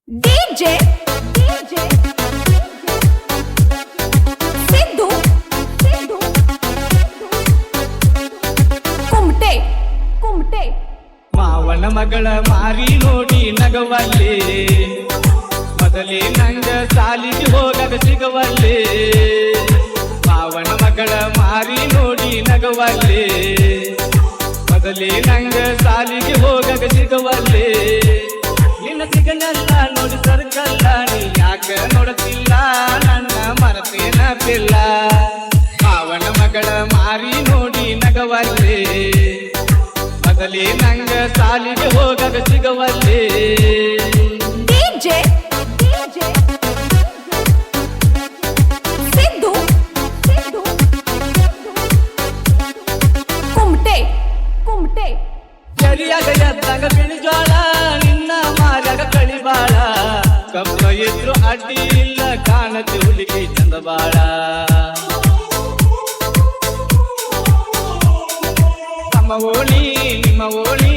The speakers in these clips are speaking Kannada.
DJ ಸಿದ್ದು ಕುಮಟೆ ಮಾವನ ಮಗಳ ಮಾರಿ ನೋಡಿ ನಗವಲ್ಲಿ ಮೊದಲೇ ನಂಗ ಸಾಲಿಗೆ ಹೋಗದ ಸಿಗವಲ್ಲಿ ಮಾವನ ಮಗಳ ಮಾರಿ ನೋಡಿ ನಗವಲ್ಲಿ ಮೊದಲೇ ನಂಗ ಸಾಲಿಗೆ ಹೋಗದ ಸಿಗವಲ್ಲಿ ನಿನ್ನ ಸಿಗನಲ್ಲ ನೋಡಿ ಸರ್ಕಲ್ಲ ನೀ ಯಾಕ ನೋಡುತ್ತಿಲ್ಲ ನನ್ನ ಮರತೇನ ಪಿಲ್ಲ ಮಾವನ ಮಗಳ ಮಾರಿ ನೋಡಿ ನಗವಲ್ಲಿ ಮೊದಲೇ ನಂಗ ಸಾಲಿಗೆ ಹೋಗದ ಸಿಗವಲ್ಲಿ DJ ಸಿದ್ದು ಕುಮಟೆ ಸರಿಯಾಗ ಎದ್ದಾಗ ಬಿಳಿಜೋಳ ನಿನ್ನ ಮಾರ್ಯಾಗ ಕಳಿಬಾಳ ಕಬ್ಬ ಎದ್ರು ಅಡ್ಡಿ ಇಲ್ಲ ಕಾಣತಿ ಹುಡುಗಿ ಚಂದಬಾಳ ನಮ್ಮ ಓಣಿ ನಿಮ್ಮ ಓಣಿ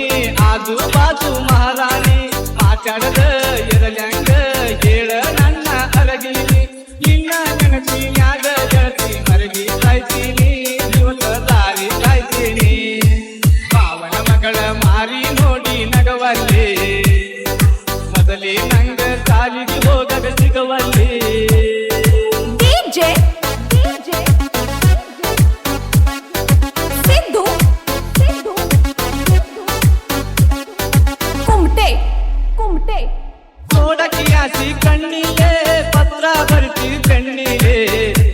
ಆಜು ಬಾಜು ಮಹಾರಾಣಿ ಮಾತಾಡದ ಎರಲ್ಯಾಂಗ ಹೇಳ ನನ್ನ ಅರಗಿನಿ ನಿನ್ನ ನೆನಪಿನ್ಯಾಗ ಗೆಳತಿ ಮರಗಿ ಕಾಯ್ತೀನಿ ಇವತ್ತ ದಾರಿ ಕಾಯ್ತೀನಿ ಮಾವನ ಮಗಳ ಮಾರಿ ನೋಡಿ ನಗವಲ್ಲಿ ಮೊದಲೇ ನಂಗ ಸಾಲಿಗೆ ಹೋಗದ ಸಿಗವಲ್ಲಿ DJ ಸಿದ್ದು ಕುಮಟೆ ನೋಡಕ್ಕೆ ಆಸಿ ಕಣ್ಣಿಲೆ ಪತ್ರ ಬರ್ತಿ ಬೆಣ್ಣಿಲೆ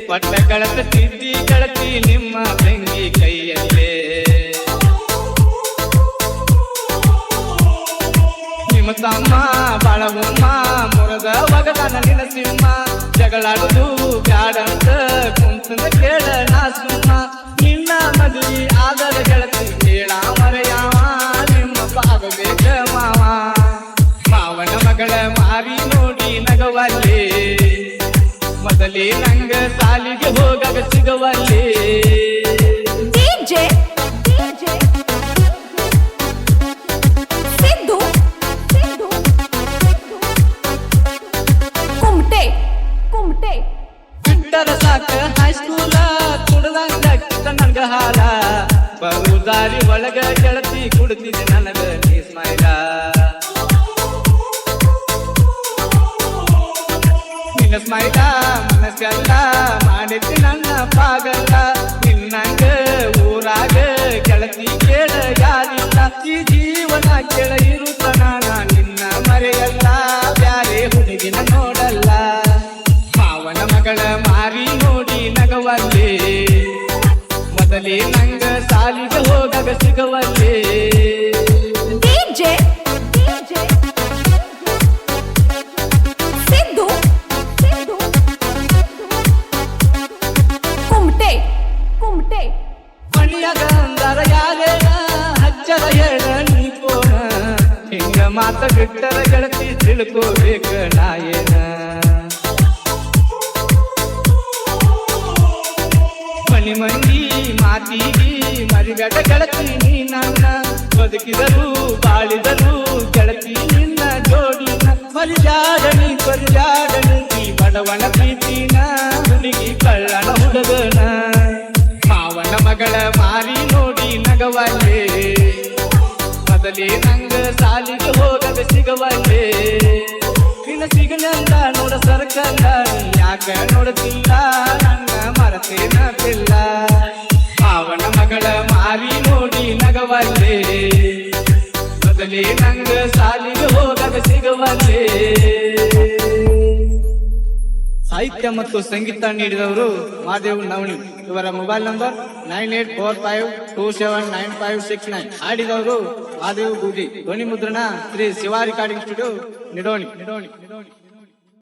ಪಟ್ಟ ಕಳತ ತಿದ್ದಿ ಕಳತಿ ನಿಮ್ಮ ಬೆಂಗಿ ಕೈಯಲ್ಲೇ ನಿಮ್ಮ ತಮ್ಮ ಬಾಳವಮ್ಮ ಮುರದ ಒಗದನ ನಿನ್ನ ಸಿಂಹ ಜಗಳಾಡುದು ಬ್ಯಾಡಂತ ಕುಂತನ ಕೇಳ ನಾ ಸುಮ್ಮ ನಿನ್ನ ಮದುವೆ ಆದರ ಗೆಳತಿ ಕೇಳ ಮರೆಯಾವ ನಿಮ್ಮ ಆಗಬೇಕ ಮಾವ ಮಾವನ ಮಗಳ ಮಾರಿ ನೋಡಿ ನಗವಲ್ಲಿ ಮೊದಲೇ ನಂಗ ಸಾಲಿಗೆ ಹೋಗದ ಸಿಗವಲ್ಲಿ DJ ಸಿದ್ದು ಕುಮಟೆ ಬಿಟ್ಟರ ಸಾಕ ಹೈಸ್ಕೂಲ ಕುಡ್ದಂಗ ನನ್ಗ ಹಾಲ ಬರು ದಾರಿ ಒಳಗ ಗೆಳತಿ ಕುಡ್ತಿದ್ದೆ ನನಗ ನೀ ಸ್ಮೈಲ ನಿನ್ನ ಸ್ಮೈಲ ಮನಸ್ಸೆಲ್ಲ ಮಾಡಿದ್ದಿ ನನ್ನ ಪಾಗಲ್ಲ ನಿನ್ನಂಗ ಊರಾಗ ಗೆಳತಿ ಕೇಳ ಯಾರಿಲ್ಲ ಈ ಜೀವನ ಕೆಳ ಇರುತ್ತನ ನಿನ್ನ ಮರೆಯಲ್ಲ ಬ್ಯಾರೆ ಹುಡುಗಿನ ನೋಡಲ್ಲ ಮಾವನ ಮಗಳ ಮಾರಿ ನೋಡಿ ನಗವಲ್ಲಿ ಮೊದಲೇ ನಂಗ ಸಾಲಿಗೆ ಹೋಗದ ಸಿಗವಲ್ಲಿ DJ ಸಿದ್ದು ಕುಮಟೆ ಮಣಿಯಾಗ ಅಂದರ ಯಾರೇನ ಹಚ್ಚರ ಹೇಳ ನೀ ಕೋನ ಹಿಂಗ ಮಾತ ಬಿಟ್ಟರ ಗೆಳತಿ ತಿಳ್ಕೋಬೇಕ ನಾ ಏನ ಮನಿ ಮಂದಿ ಮಾತಿಗಿ ಮರಿಗಡ ಗೆಳತಿ ನೀ ನನ್ನ ಬದುಕಿದರು ಬಾಳಿದರು ಗೆಳತಿ ನಿನ್ನ ಜೋಡಿನ ಮರಿಜಾಡನಿ ಈ ಬಡವನ ಪ್ರೀತಿನ ಹುಡುಗಿ ಕಳ್ಳನ ಹುಡುಗನ ಮಾವನ ಮಗಳ ಮಾರಿ ನೋಡಿ ನಗವಲ್ಲಿ ಮೊದಲೇ ನಂಗ ಸಾಲಿಗೆ ಹೋಗದ ಸಿಗವಲ್ಲಿ ನಿನ್ನ ಸಿಗನಲ್ಲ ನೋಡ ಸರ್ಕಲ್ಲ ಯಾಕ ನೋಡುತ್ತಿಲ್ಲ ನನ್ನ ಮರತೇನ ಪಿಲ್ಲ ಮಾವನ ಮಗಳ ಮಾರಿ ನೋಡಿ ನಗವಲ್ಲಿ ಮೊದಲೇ ನಂಗ ಸಾಲಿಗೆ ಹೋಗದ ಸಿಗವಲ್ಲಿ ಸಾಹಿತ್ಯ ಮತ್ತು ಸಂಗೀತ ನೀಡಿದವರು ಮಾದೇವ್ ನವಣಿ. ಇವರ ಮೊಬೈಲ್ ನಂಬರ್ 9845279569. ಹಾಡಿದವರು ಮಾದೇವ್ ಬೂದಿ. ಧ್ವನಿ ಮುದ್ರಣ ಶ್ರೀ ಶಿವ ರೆಕಾರ್ಡಿಂಗ್ ಸ್ಟುಡಿಯೋ ನಿಡೋಣಿ.